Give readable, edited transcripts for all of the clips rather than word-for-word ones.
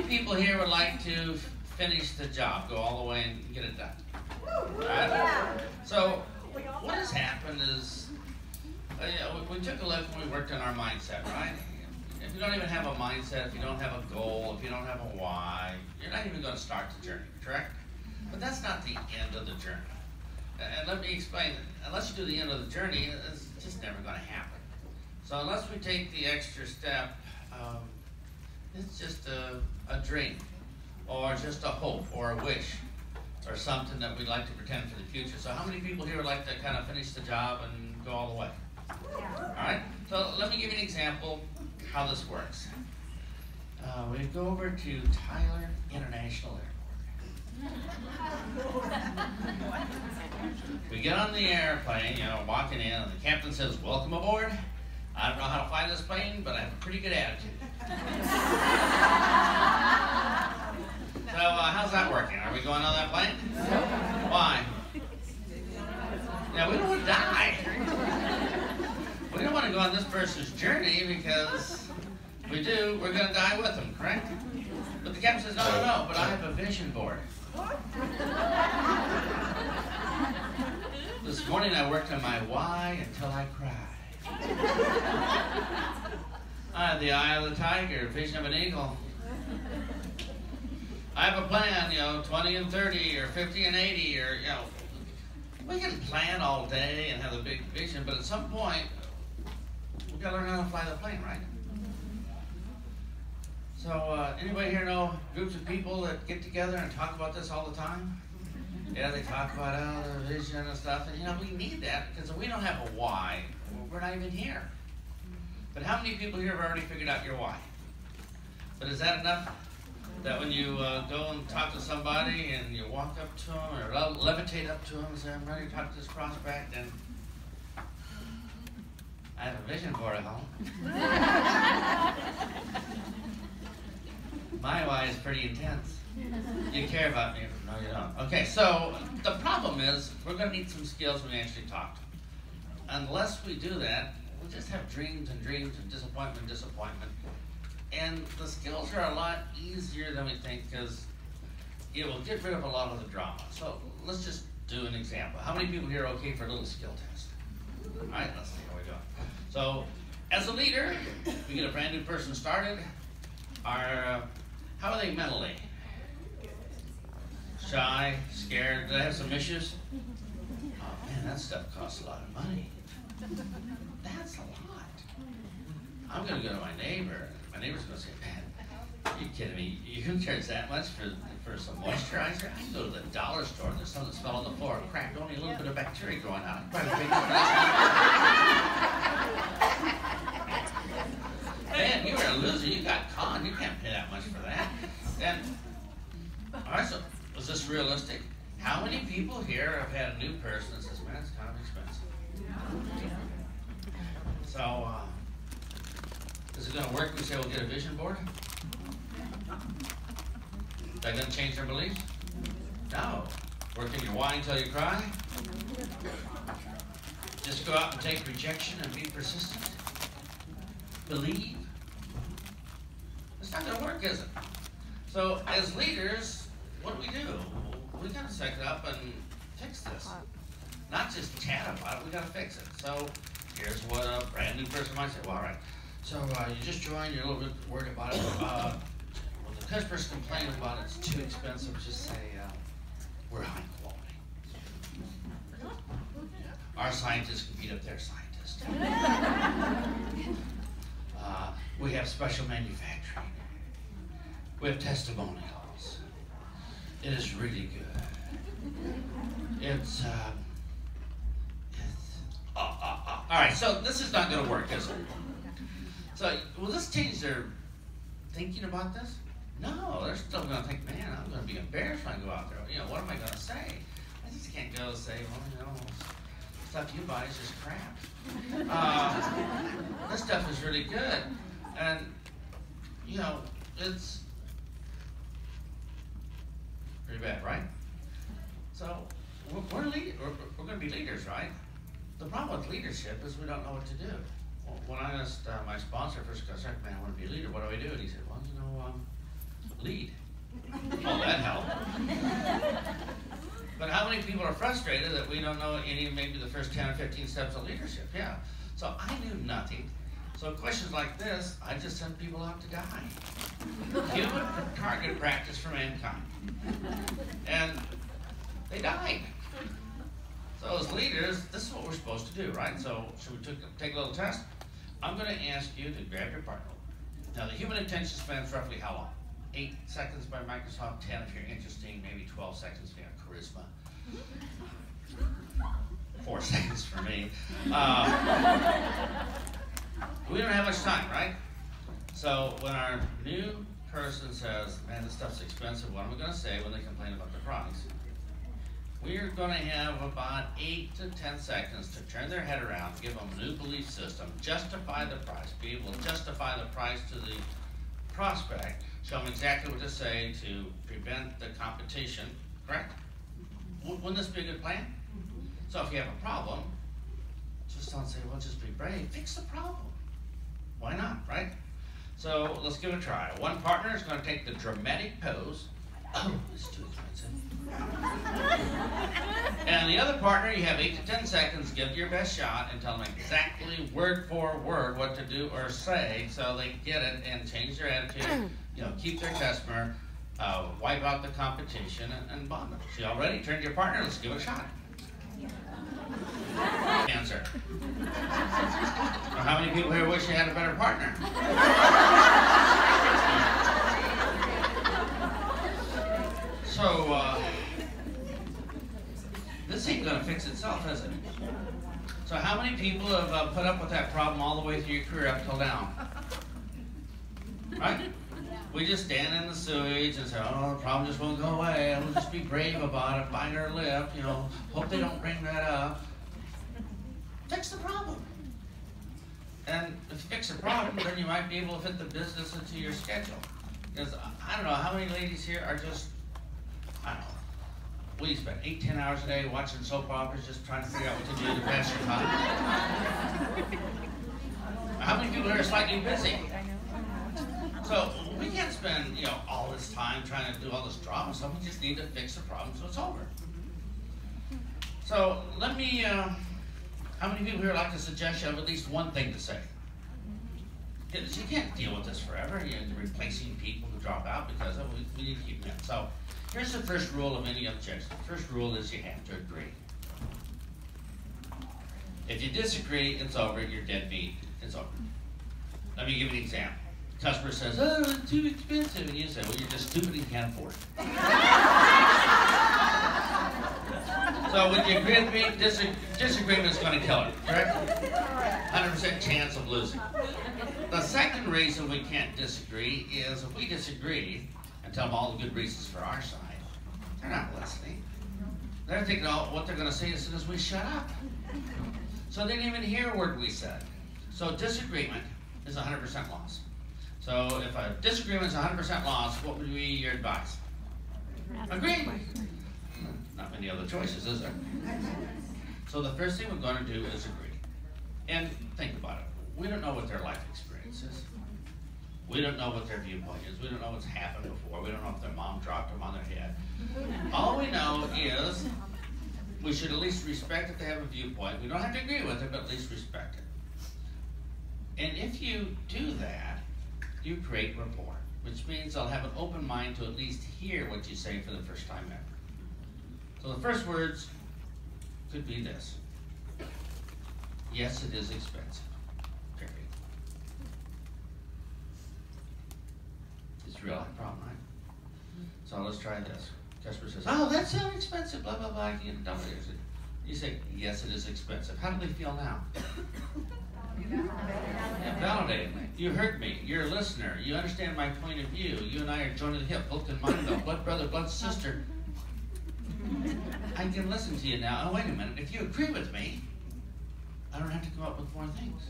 people here would like to finish the job, go all the way and get it done? Right? So what has happened is, we took a look and we worked on our mindset, right? If you don't even have a mindset, if you don't have a goal, if you don't have a why, you're not even going to start the journey, correct? But that's not the end of the journey. And let me explain, unless you do the end of the journey, it's just never going to happen. So unless we take the extra step, it's just a dream, or just a hope, or a wish, or something that we'd like to pretend for the future. So how many people here would like to kind of finish the job and go all the way? All right, so let me give you an example how this works. We go over to Tyler International Airport. We get on the airplane, walking in, and the captain says, "Welcome aboard. I don't know how to fly this plane, but I have a pretty good attitude." So how's that working? Are we going on that plane? Why? Yeah, we don't want to die. We don't want to go on this person's journey, because if we do, we're going to die with them, correct? But the captain says, no, but I have a vision board. This morning I worked on my why until I cried. I have the eye of the tiger, vision of an eagle. I have a plan, 20 and 30, or 50 and 80, or, we can plan all day and have a big vision, but at some point, we've got to learn how to fly the plane, right? So, anybody here know groups of people that get together and talk about this all the time? Yeah, they talk about their vision and stuff, and we need that, because if we don't have a why, we're not even here. But how many people here have already figured out your why? But is that enough? That when you go and talk to somebody and you walk up to them or levitate up to them and say, "I'm ready to talk to this prospect," and I have a vision for it, My why is pretty intense. You care about me? No, you don't. Okay, so the problem is we're going to need some skills when we actually talk to them. Unless we do that, we'll just have dreams and dreams and disappointment and disappointment. And the skills are a lot easier than we think, because it will get rid of a lot of the drama. So let's just do an example. How many people here are okay for a little skill test? All right, let's see how we go. So as a leader, we get a brand new person started. How are they mentally? Shy, scared, do they have some issues? Oh man, that stuff costs a lot of money. That's a lot. I'm going to go to my neighbor. My neighbor's going to say, "Man, are you kidding me? You can charge that much for some moisturizer? I can go to the dollar store and there's some that's fell on the floor, cracked, only a little bit of bacteria growing out. Man, you were a loser. You got conned. You can't pay that much for that." And all right, so is this realistic? How many people here have had a new person that says, "Man, it's kind of expensive"? So, is it going to work when we say we'll get a vision board? Is that going to change their beliefs? No. Working your why until you cry? Just go out and take rejection and be persistent? Believe? It's not going to work, is it? So, as leaders, what do? We got to suck it up and fix this. Not just chat about it, we got to fix it. So, here's what a brand new person might say. Well, all right. So you just joined, you're a little bit worried about it. Well, the customer's complaining about it, it's too expensive. Just say, we're high quality. Our scientists can beat up their scientists. We have special manufacturing. We have testimonials. It is really good. All right, so this is not going to work, is it? So, will this change their thinking about this? No, they're still going to think, "Man, I'm going to be embarrassed when I go out there. What am I going to say? I just can't go and say, well, stuff you buy is just crap. This stuff is really good." And, it's pretty bad, right? So, we're going to be leaders, right? The problem with leadership is we don't know what to do. When I asked my sponsor first, I said, "Man, I want to be a leader. What do I do?" And he said, "Well, lead. Oh, that helped. But how many people are frustrated that we don't know any, maybe the first 10 or 15 steps of leadership? Yeah. So I knew nothing. So questions like this, I just sent people out to die. Human target practice for mankind. And they died. So as leaders, this is what we're supposed to do, right? So should we take a little test? I'm going to ask you to grab your partner. Now the human attention span is roughly how long? 8 seconds by Microsoft, 10 if you're interesting, maybe 12 seconds if you have charisma. 4 seconds for me. We don't have much time, right? So when our new person says, man, this stuff's expensive, what am I going to say when they complain about the price? We're going to have about 8 to 10 seconds to turn their head around, give them a new belief system, justify the price, be able to justify the price to the prospect, show them exactly what to say to prevent the competition, correct? Wouldn't this be a good plan? So if you have a problem, just don't say, well, just be brave. Fix the problem. Why not, right? So let's give it a try. One partner is going to take the dramatic pose. Oh, it's too expensive. And the other partner, you have 8 to 10 seconds, give it your best shot, and tell them exactly word for word what to do or say so they get it and change their attitude, keep their customer, wipe out the competition, and bond them. So you all ready? Turn to your partner, let's give it a shot. Answer. Or how many people here wish you had a better partner? So, this ain't gonna fix itself, is it? So how many people have put up with that problem all the way through your career up till now? Right? We just stand in the sewage and say, oh, the problem just won't go away. We'll just be brave about it, bite our lip, hope they don't bring that up. Fix the problem. And if you fix the problem, then you might be able to fit the business into your schedule. Because I don't know, how many ladies here are just, I don't know, what do you spend 8-10 hours a day watching soap operas just trying to figure out what to do to pass your time? How many people here are slightly busy? So we can't spend, all this time trying to do all this drama stuff. We just need to fix the problem so it's over. So let me, how many people here like to suggest you have at least one thing to say? Because you can't deal with this forever. You're replacing people who drop out because of it. We need to keep them in. So here's the first rule of any objection. The first rule is you have to agree. If you disagree, it's over. You're dead meat. It's over. Let me give you an example. Customer says, oh, it's too expensive. And you say, well, you're just stupid and you can't afford it. So would you agree with me? Disagreement is going to kill it, correct? 100% chance of losing. The second reason we can't disagree is if we disagree and tell them all the good reasons for our side, they're not listening. They're thinking what they're going to say as soon as we shut up. So they didn't even hear a word we said. So disagreement is 100% loss. So if a disagreement is 100% loss, what would be your advice? Agree. Not many other choices, is there? So the first thing we're going to do is agree. And think about it. We don't know what their life experience is. We don't know what their viewpoint is. We don't know what's happened before. We don't know if their mom dropped them on their head. All we know is we should at least respect that they have a viewpoint. We don't have to agree with it, but at least respect it. And if you do that, you create rapport, which means they'll have an open mind to at least hear what you say for the first time ever. So the first words could be this. Yes, it is expensive. Period. It's a real life problem, right? So let's try this. Customer says, oh, that's so expensive, blah, blah, blah. You say, yes, it is expensive. How do they feel now? Yeah, validated. You heard me. You're a listener. You understand my point of view. You and I are joined at the hip, hooked in mind, though. Blood brother, blood sister. I can listen to you now. Oh, wait a minute. If you agree with me, I don't have to come up with more things.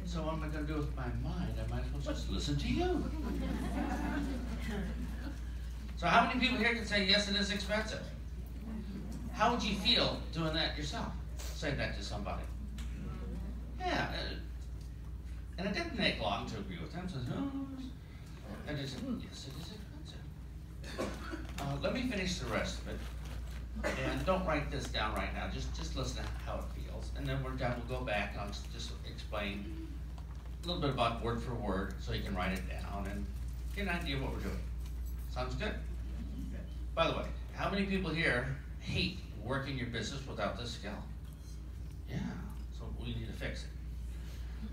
So what am I going to do with my mind? I might as well just listen to you. So how many people here can say, yes, it is expensive? How would you feel doing that yourself? Say that to somebody. Yeah. And it didn't take long to agree with them. So, and they said, yes, it is expensive. let me finish the rest of it. And don't write this down right now. Just listen to how it feels. And then we're done. We'll go back and I'll just explain a little bit about word for word so you can write it down and get an idea of what we're doing. Sounds good? By the way, how many people here hate working your business without this skill? Yeah, so we need to fix it.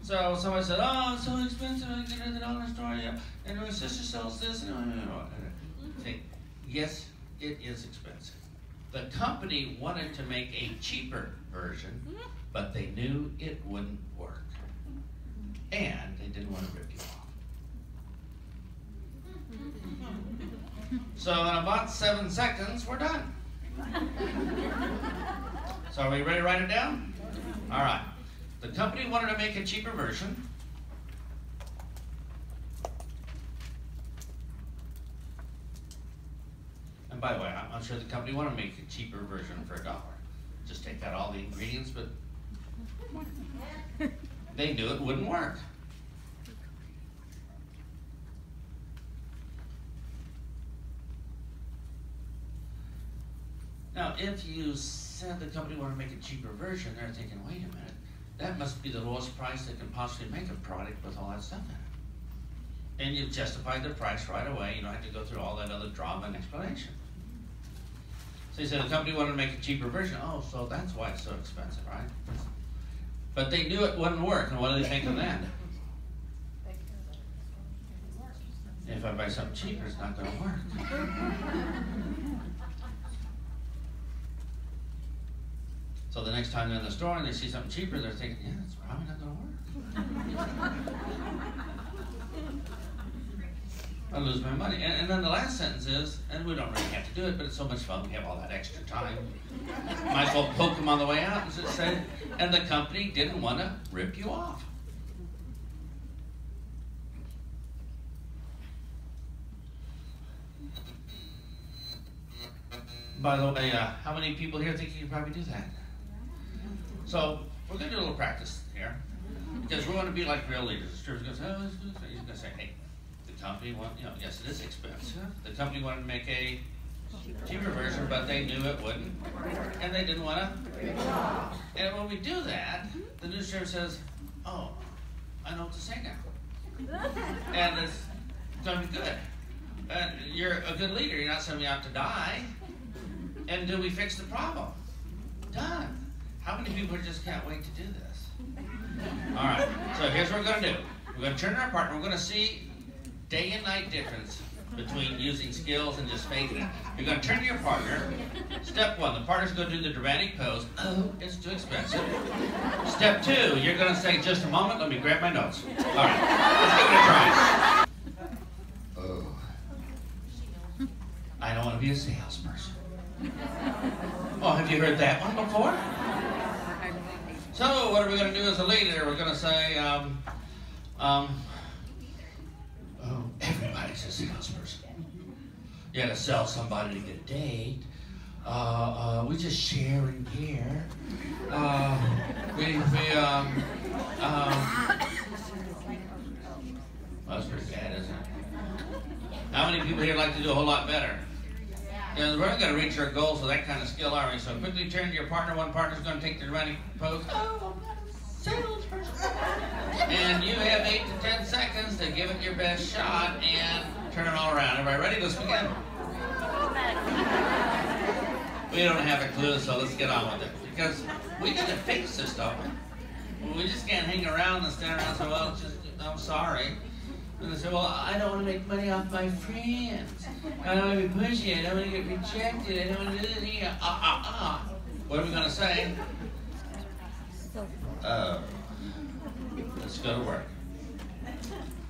So somebody said, oh, it's so expensive, I get it at the dollar store, yeah. And my sister sells this. Say, yes, it is expensive. The company wanted to make a cheaper version, but they knew it wouldn't work. And they didn't want to rip you off. So in about 7 seconds, we're done. So are we ready to write it down? All right. The company wanted to make a cheaper version. And by the way, I'm sure the company wanted to make a cheaper version for $1. Just take out all the ingredients, but they knew it wouldn't work. Now, if you said the company wanted to make a cheaper version, they're thinking, wait a minute, that must be the lowest price they can possibly make a product with all that stuff in it. And you've justified the price right away. You don't have to go through all that other drama and explanation. So you said the company wanted to make a cheaper version. Oh, so that's why it's so expensive, right? But they knew it wouldn't work. And what do they think of that? If I buy something cheaper, it's not going to work. So the next time they're in the store and they see something cheaper, they're thinking, yeah, it's probably not going to work. I'll lose my money. And then the last sentence is, and we don't really have to do it, but it's so much fun, we have all that extra time. Might as well poke them on the way out, as it said, and the company didn't want to rip you off. By the way, how many people here think you can probably do that? So we're going to do a little practice here, because we want to be like real leaders. The stewards going to say, oh, he's going to say, hey, the company yes, it is expensive. The company wanted to make a cheaper version, but they knew it wouldn't, and they didn't want to. And when we do that, the new steward says, oh, I know what to say now. And it's going to be good. And you're a good leader. You're not sending me out to die. And do we fix the problem? Done. How many people just can't wait to do this? All right, so here's what we're going to do. We're going to turn our partner. We're going to see day and night difference between using skills and just faking it. You're going to turn to your partner. Step 1, the partner's going to do the dramatic pose. Oh, it's too expensive. Step 2, you're going to say, just a moment, let me grab my notes. All right, let's give it a try. Oh, I don't want to be a salesperson. Oh, have you heard that one before? So what are we going to do as a leader? We're going to say, oh, everybody's a salesperson. You got to sell somebody to get a date. We just share and care. That's pretty bad, isn't it? How many people here like to do a whole lot better? Yeah, we're not going to reach our goals with that kind of skill, are we? So quickly turn to your partner. One partner's going to take the dramatic pose. Oh, I'm not a salesperson. And you have 8 to 10 seconds to give it your best shot and turn it all around. Everybody ready? Let's begin. We don't have a clue, so let's get on with it. Because we got to fix this, don't we? We just can't hang around and stand around and say, well, just, I'm sorry. And they say, well, I don't want to make money off my friends. I don't want to be pushy. I don't want to get rejected. I don't want to do this. What are we going to say? Let's go to work.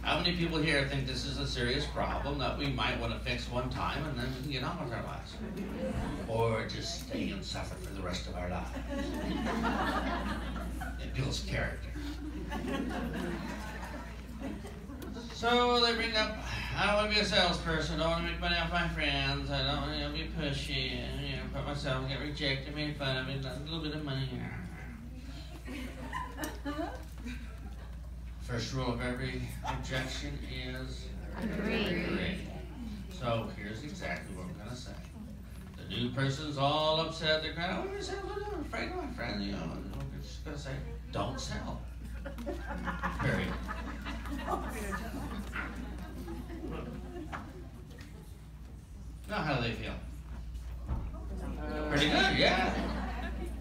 How many people here think this is a serious problem that we might want to fix one time and then we can get on with our lives? Or just stay and suffer for the rest of our lives? It builds character. So they bring up, I don't want to be a salesperson, I don't want to make money off my friends, I don't want to be pushy, and, put myself and get rejected, made fun of me, a little bit of money here. First rule of every objection is agree. So here's exactly what we're going to say. The new person's all upset. They're crying, oh, I'm afraid of my friend. You know, we're just going to say, don't sell. Period. Now, how do they feel? Pretty good, yeah.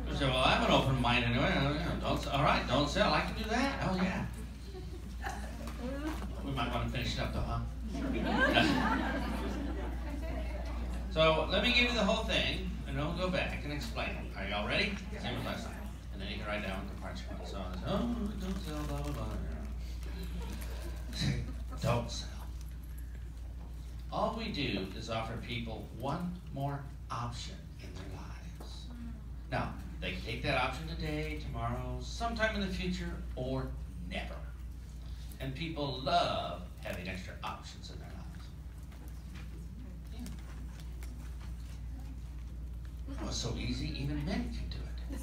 You say, well, I have an open mind anyway. All right, don't sell. I can do that. Oh, yeah. We might want to finish it up, though, huh? So let me give you the whole thing, and then we'll go back and explain it. Are y'all ready? Same as last time. And then you can write down the parts you want. So, don't sell, blah, blah, blah. Don't sell. All we do is offer people one more option in their lives. Now, they can take that option today, tomorrow, sometime in the future, or never. And people love having extra options in their lives. Yeah. Oh, it's so easy, even men can do it.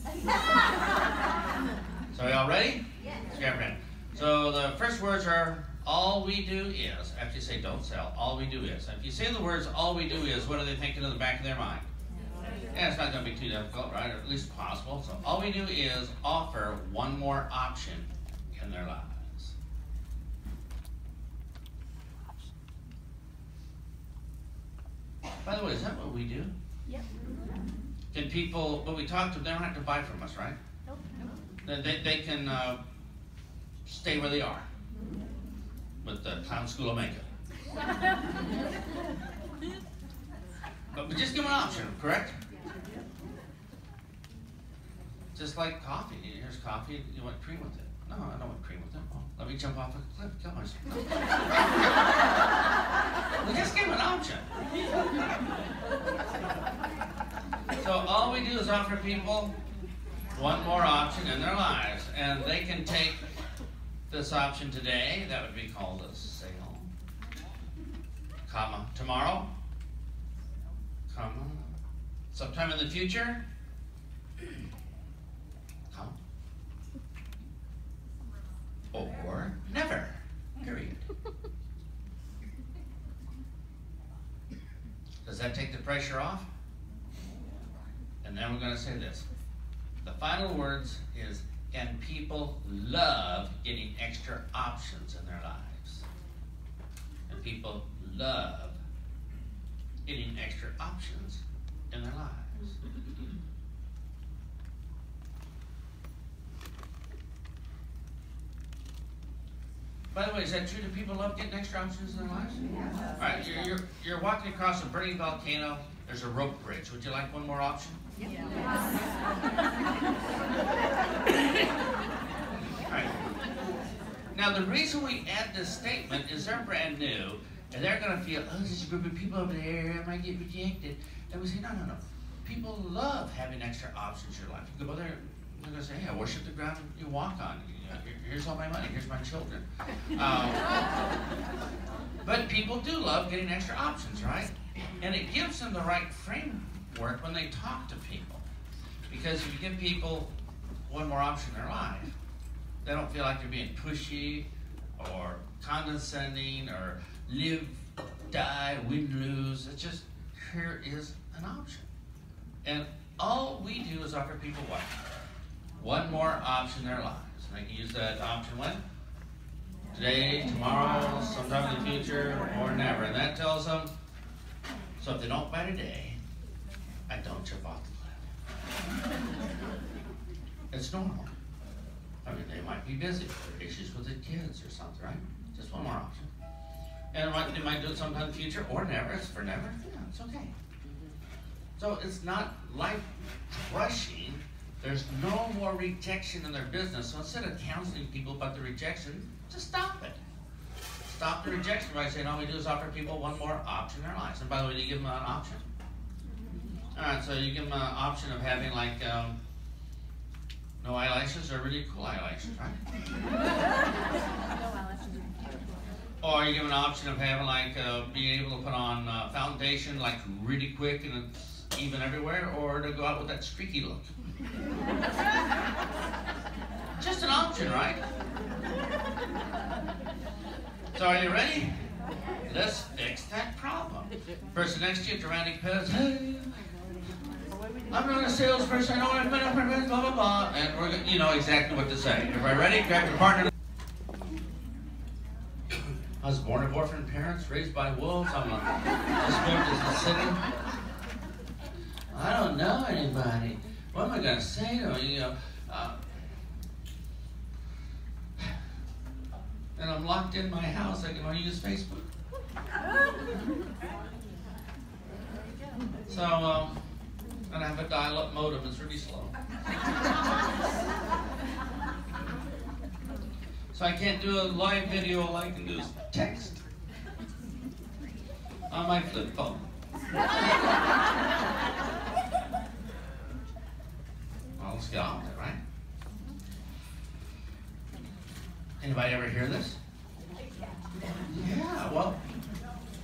So are y'all ready? Yes. Let's get ready. So the first words are, all we do is. After you say don't sell, all we do is. If you say the words all we do is, what are they thinking in the back of their mind? Yeah, it's not going to be too difficult, right? Or at least possible. So all we do is offer one more option in their lives. By the way, is that what we do? Yep. Can people, when we talk to them, they don't have to buy from us, right? Nope. They can stay where they are with the Clown School of Makeup. But we just give them an option, correct? Just like coffee. Here's coffee. You want cream with it? No, I don't want cream with it. Well, let me jump off a cliff, kill myself. We just give them an option. So all we do is offer people one more option in their lives, and they can take this option today. That would be called a sale, comma, tomorrow, comma, sometime in the future, comma, or never, period. Does that take the pressure off? And then we're going to say this. The final words is, and people love getting extra options in their lives. And people love getting extra options in their lives. By the way, is that true? Do people love getting extra options in their lives? Yes. All right, you're walking across a burning volcano. There's a rope bridge. Would you like one more option? Yes. All right. Now, the reason we add this statement is they're brand new, and they're going to feel, oh, there's a group of people over there, I might get rejected. And we say, no. People love having extra options in your life. You go there, they're going to say, hey, I worship the ground you walk on. Here's all my money. Here's my children. But people do love getting extra options, right? And it gives them the right framework when they talk to people. Because if you give people one more option in their life, they don't feel like they're being pushy or condescending or live, die, win, lose. It's just, here is an option. And all we do is offer people what? One more option in their lives. And they can use that option when? Today, tomorrow, sometime in the future, or never. And that tells them, so if they don't buy today, I don't jump off the cliff. It's normal. I mean, they might be busy. There are issues with the kids or something, right? Just one more option. And they might do it sometime in the future, or never. It's for never. Yeah, it's okay. So it's not life-crushing. There's no more rejection in their business. So instead of counseling people about the rejection, just stop it. Stop the rejection by saying all we do is offer people one more option in their lives. And by the way, do you give them an option? All right, so you give them an option of having like no eyelashes or really cool eyelashes, right? Or you give them an option of having like being able to put on foundation like really quick and it's even everywhere, or to go out with that streaky look. Just an option, right? So are you ready? Let's fix that problem. Person next to you, dramatic pause. Hey, I'm not a salesperson. I know I've been up and blah, blah, blah. And we're, you know exactly what to say. Everybody ready? Grab your partner. I was born of orphan parents, raised by wolves. I'm just moved to the city. I don't know anybody. What am I going to say to them? You know, and I'm locked in my house. I can only use Facebook. So, and I have a dial-up modem. It's really slow. So I can't do a live video. All I can do is text on my flip phone. Well, let's get on with it, right? Anybody ever hear this? Yeah, well,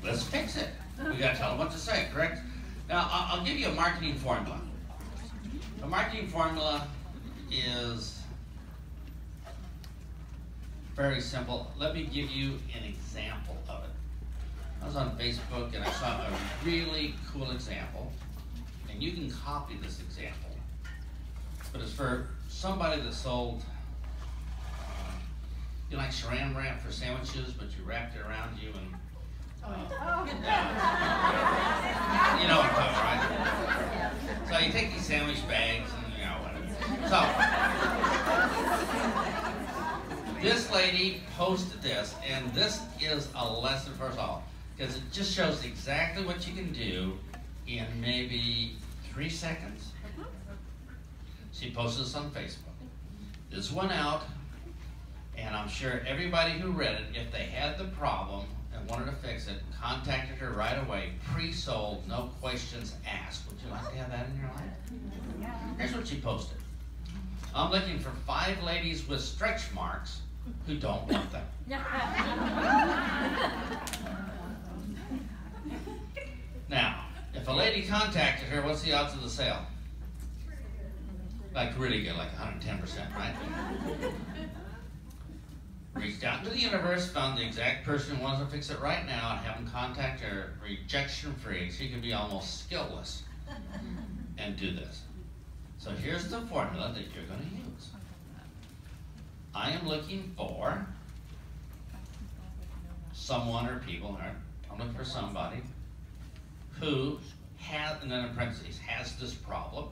let's fix it. We got to tell them what to say, correct? Now, I'll give you a marketing formula. A marketing formula is very simple. Let me give you an example of it. I was on Facebook and I saw a really cool example, and you can copy this example, but it's for somebody that sold, you like saran wrap for sandwiches, but you wrapped it around you and you know what I'm talking about, right? So you take these sandwich bags and you know whatever. So this lady posted this, and this is a lesson for us all, because it just shows exactly what you can do in maybe 3 seconds. She posted this on Facebook. This went out, and I'm sure everybody who read it, if they had the problem and wanted to fix it, contacted her right away, pre-sold, no questions asked. Would you like to have that in your life? Here's what she posted. I'm looking for 5 ladies with stretch marks who don't want them. Now, if a lady contacted her, what's the odds of the sale? Like really good, like 110%, right? Reached out to the universe, found the exact person who wants to fix it right now, and have them contact her rejection-free. She can be almost skillless and do this. So here's the formula that you're going to use. I am looking for someone or people, I'm looking for somebody who has, and then in parentheses, has this problem,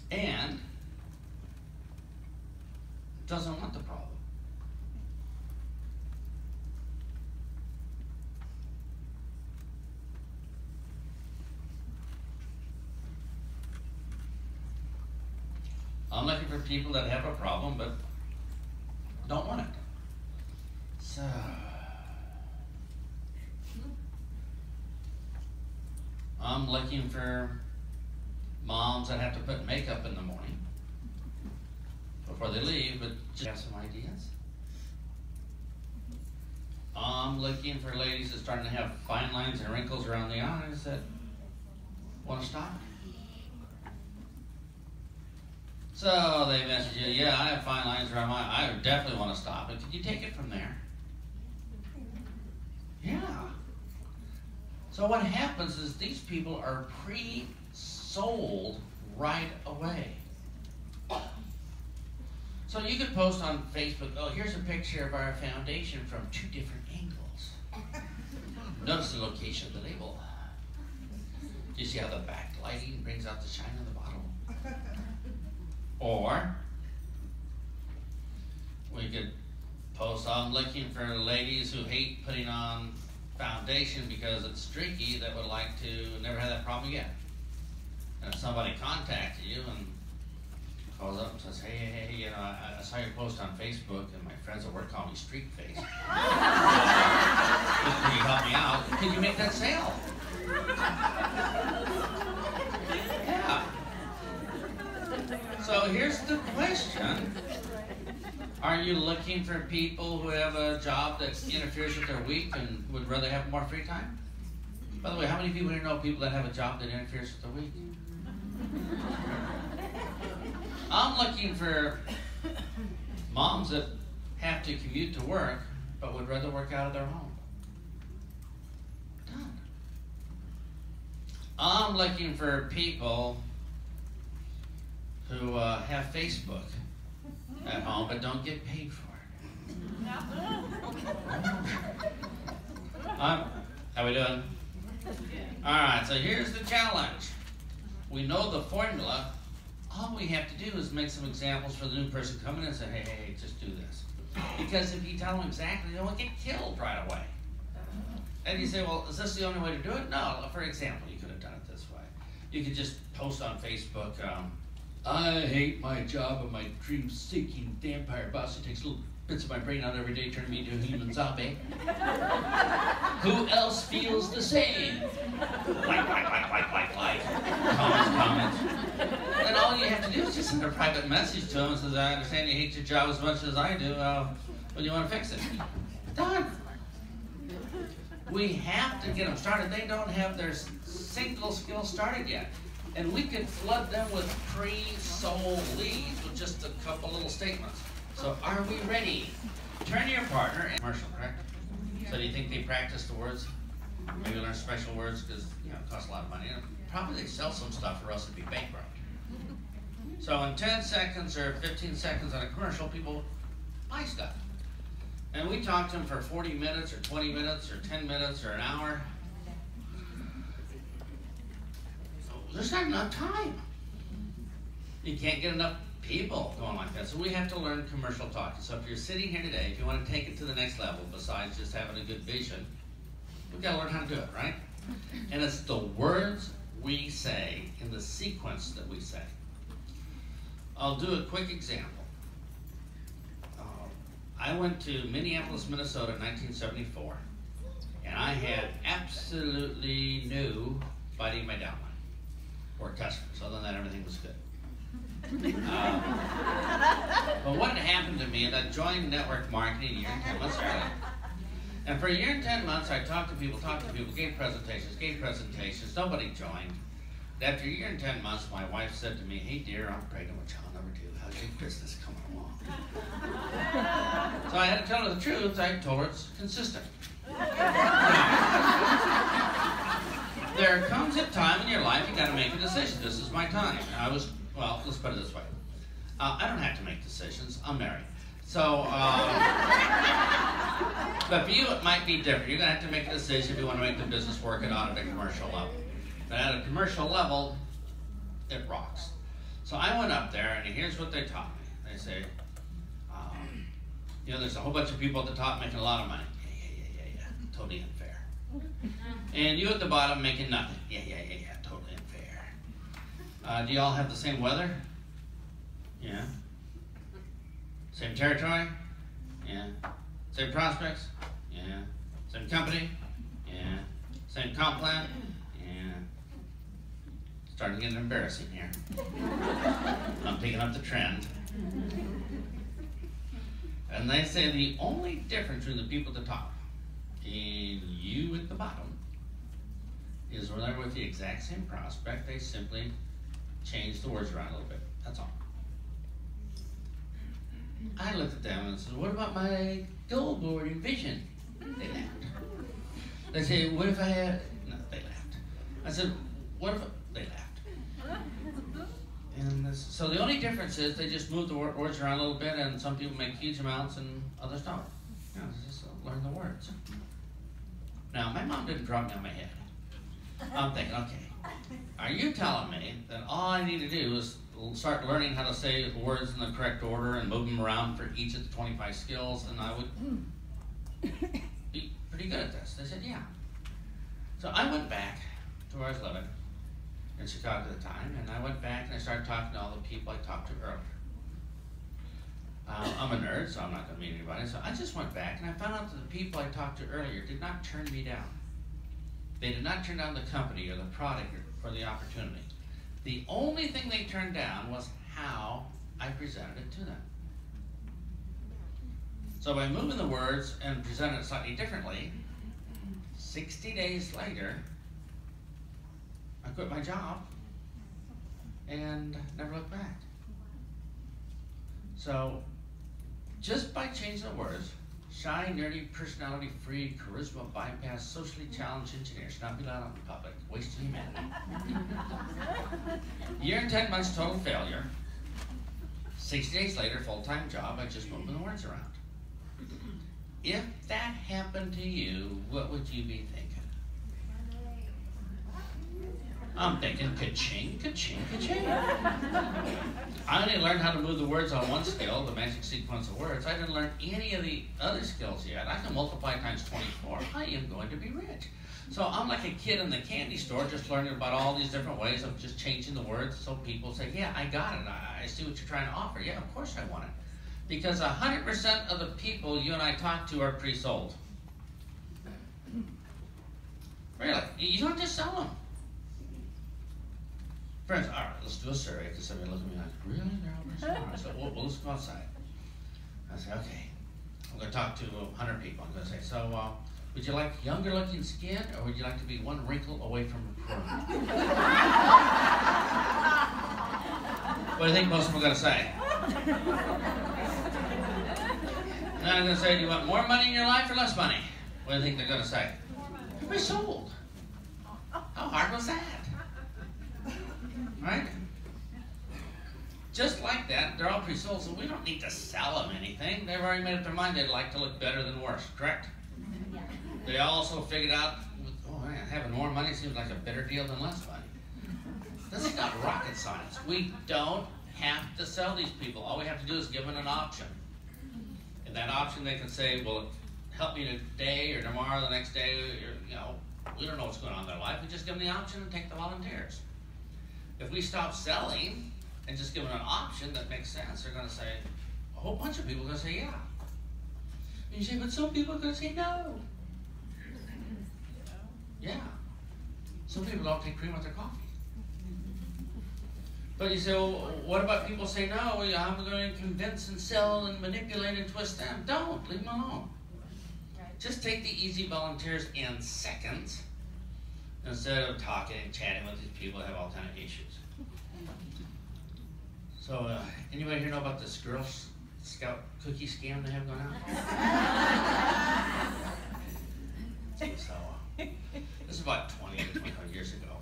and doesn't want the problem. I'm looking for people that have a problem but don't want it. So, I'm looking for moms that have to put makeup in the morning before they leave, but just have some ideas. I'm looking for ladies that are starting to have fine lines and wrinkles around the eyes that want to stop. So they message you, yeah, I have fine lines around my eye. I definitely want to stop it. Could you take it from there? Yeah. So what happens is these people are pre-sold right away. So you could post on Facebook, oh, here's a picture of our foundation from 2 different angles. Notice the location of the label. Do you see how the backlighting brings out the shine of the bottle? Or we could post, I'm looking for ladies who hate putting on foundation because it's streaky that would like to never have that problem again. And if somebody contacted you and calls up and says, hey, you know, I saw your post on Facebook and my friends at work call me Streak Face. Can you help me out? Can you make that sale? Yeah. So here's the question. Are you looking for people who have a job that interferes with their week and would rather have more free time? By the way, how many people here know people that have a job that interferes with their week? I'm looking for moms that have to commute to work, but would rather work out of their home. Done. I'm looking for people who have Facebook at home but don't get paid for it. How we doing? All right, so here's the challenge. We know the formula. All we have to do is make some examples for the new person coming in and say, hey, just do this. Because if you tell them exactly, they'll get killed right away. And you say, well, is this the only way to do it? No, for example, you could have done it this way. You could just post on Facebook, I hate my job and my dream-seeking vampire boss who takes little bits of my brain out every day, turning me into a human zombie. Who else feels the same? Like. Comments. And all you have to do is just send a private message to them and says, I understand you hate your job as much as I do. Well, you want to fix it? Done. We have to get them started. They don't have their single skill started yet. And we could flood them with pre-sold leads with just a couple little statements. So are we ready? Turn to your partner and commercial, correct? So do you think they practice the words? Maybe learn special words because it costs a lot of money. And probably they sell some stuff or else it'd be bankrupt. So in 10 seconds or 15 seconds on a commercial, people buy stuff. And we talk to them for 40 minutes or 20 minutes or 10 minutes or an hour. There's not enough time. You can't get enough people going like that. So we have to learn commercial talking. So if you're sitting here today, if you want to take it to the next level, besides just having a good vision, we've got to learn how to do it, right? And it's the words we say in the sequence that we say. I'll do a quick example. I went to Minneapolis, Minnesota in 1974, and I had absolutely nobody in my downline or customers. Other than that, everything was good. But what had happened to me is I joined network marketing a year and 10 months early. And for a year and 10 months, I talked to people, gave presentations, nobody joined. After a year and 10 months, my wife said to me, hey dear, I'm pregnant with child number 2. How's your business coming along? So I had to tell her the truth. I told her it's consistent. There comes a time in your life you got to make a decision. This is my time. Well, let's put it this way. I don't have to make decisions. I'm married. So, but for you it might be different. You're going to have to make a decision if you want to make the business work and on at a commercial level. But at a commercial level, it rocks. So I went up there, and here's what they taught me. They say, there's a whole bunch of people at the top making a lot of money. Yeah. Totally unfair. And you at the bottom making nothing. Yeah. Totally unfair. Do you all have the same weather? Yeah. Same territory? Yeah. Same prospects? Yeah. Same company? Yeah. Same comp plan? Yeah. Starting to get embarrassing here. I'm picking up the trend. And they say the only difference between the people at the top and you at the bottom is when they're with the exact same prospect, they simply change the words around a little bit. That's all. I looked at them and said, what about my goal board and vision? They laughed. They say, what if I had... No, they laughed. I said, what if... They laughed. And so the only difference is they just move the words around a little bit, and some people make huge amounts and others don't. Just learn the words. Now, my mom didn't drop me on my head. I'm thinking, okay, are you telling me that all I need to do is start learning how to say the words in the correct order and move them around for each of the 25 skills, and I would be pretty good at this? They said, yeah. So I went back to where I was living in Chicago at the time, and I went back and I started talking to all the people I talked to earlier. I'm a nerd, so I'm not going to meet anybody, so I just went back and I found out that the people I talked to earlier did not turn me down. They did not turn down the company or the product or the opportunity. The only thing they turned down was how I presented it to them. So by moving the words and presenting it slightly differently, 60 days later, I quit my job and never looked back. So just by changing the words, shy, nerdy, personality-free, charisma, bypass, socially challenged engineer, should not be allowed out in public, waste of humanity. Year and 10 months total failure. 60 days later, full-time job, I just moving the words around. If that happened to you, what would you be thinking? I'm thinking ka-ching, ka-ching, ka-ching. I only learned how to move the words on one skill, the magic sequence of words. I didn't learn any of the other skills yet. I can multiply times 24. I am going to be rich. So I'm like a kid in the candy store just learning about all these different ways of just changing the words so people say, yeah, I got it. I see what you're trying to offer. Yeah, of course I want it. Because 100% of the people you and I talk to are pre-sold. Really. You don't just sell them. Friends, all right, let's do a survey, because somebody looked at me like, really? They're all pre-sold? I said, well, let's go outside. I said, okay, I'm going to talk to 100 people. I'm going to say, so would you like younger looking skin, or would you like to be one wrinkle away from a prune? What do you think most of them are going to say? And I'm going to say, do you want more money in your life or less money? What do you think they're going to say? You're pre-sold. How hard was that? Right? Just like that, they're all pre-sold, so we don't need to sell them anything. They've already made up their mind they'd like to look better than worse, correct? Yeah. They also figured out, oh man, having more money seems like a better deal than less money. This is not rocket science. We don't have to sell these people. All we have to do is give them an option. And that option they can say, well, help me today or tomorrow, the next day, or, you know, we don't know what's going on in their life. We just give them the option and take the volunteers. If we stop selling and just give them an option that makes sense, they're going to say, a whole bunch of people are going to say, yeah. And you say, but some people are going to say no. Yeah. Some people don't take cream with their coffee. But you say, well, what about people say no? I'm going to convince and sell and manipulate and twist them. Don't. Leave them alone. Just take the easy volunteers in seconds instead of talking and chatting with these people that have all kinds of issues. So, anybody here know about this Girl Scout cookie scam they have going on? So, this is about 20 to 25 years ago.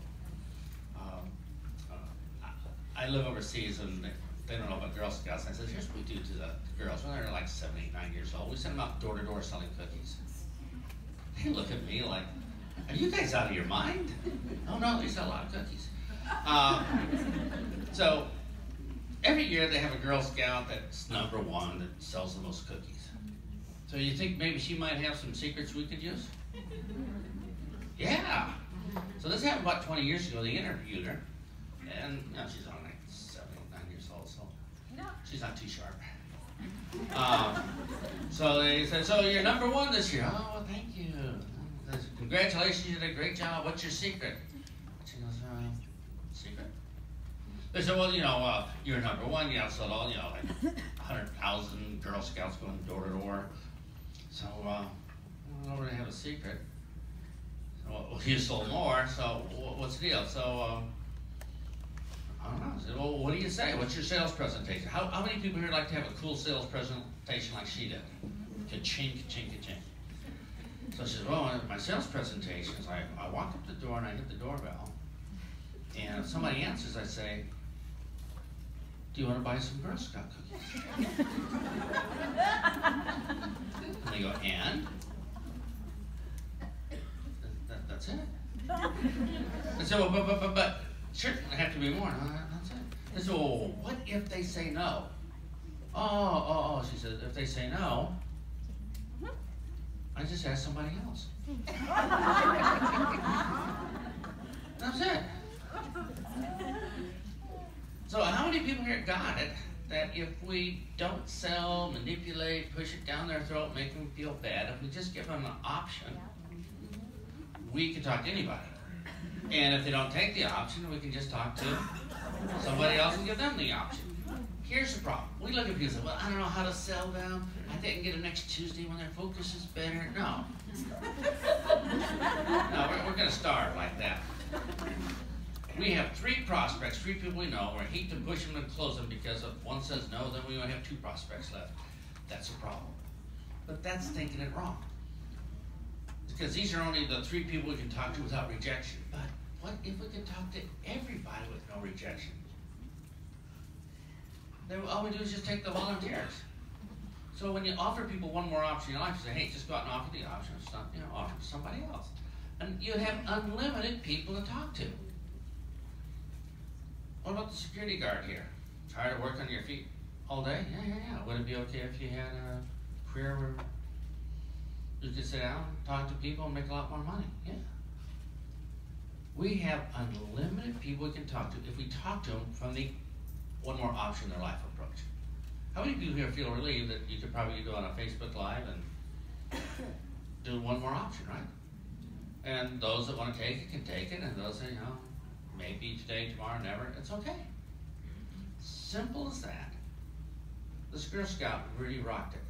I live overseas and they don't know about Girl Scouts. And I said, here's what we do to the girls when they're like 7, 8, 9 years old. We send them out door to door selling cookies. They look at me like, are you guys out of your mind? Oh no, they sell a lot of cookies. So every year they have a Girl Scout that's #1 that sells the most cookies. So you think maybe she might have some secrets we could use? Yeah. So this happened about 20 years ago. They interviewed her, and you know, she's only like 7, 8, 9 years old, so she's not too sharp. So they said, so you're #1 this year. Oh, well, thank you. Congratulations, you did a great job. What's your secret? She goes, secret? They said, well, you know, you're #1. You outsold all, you know, like 100,000 Girl Scouts going door to door. So, I don't really have a secret. Well, you sold more, so what's the deal? So, I don't know. I said, well, what do you say? What's your sales presentation? How many people here like to have a cool sales presentation like she did? Ka-ching, ka-ching, ka-ching. So she said, well, my sales presentation is like, I walk up the door and I hit the doorbell. And if somebody answers, I say, do you want to buy some Girl Scout cookies? And they go, and? That's it. I said, well, but sure, I have to be more. No, that's it. I said, well, what if they say no? Oh, she said, if they say no, I just ask somebody else. That's it. So how many people here got it that if we don't sell, manipulate, push it down their throat, make them feel bad, if we just give them an option, we can talk to anybody. And if they don't take the option, we can just talk to somebody else and give them the option. Here's the problem. We look at people and say, well, I don't know how to sell them. I think I can get them next Tuesday when their focus is better. No. No, we're going to starve like that. We have 3 prospects, 3 people we know. We're hate to push them and close them because if one says no, then we only have 2 prospects left. that's a problem. But that's thinking it wrong. Because these are only the 3 people we can talk to without rejection. But what if we could talk to everybody with no rejection? Then all we do is just take the volunteers. So when you offer people one more option in life, you say, hey, just go out and offer the option, offer to somebody else. And you'd have unlimited people to talk to. What about the security guard here? Tired of working on your feet all day? Yeah. Would it be okay if you had a career where you could sit down, talk to people, and make a lot more money? Yeah. We have unlimited people we can talk to if we talk to them from the one more option in their life approach. How many people here feel relieved that you could probably go on a Facebook Live and do one more option, right? And those that want to take it can take it, and those that, maybe today, tomorrow, never, it's okay. Simple as that. This Girl Scout really rocked it.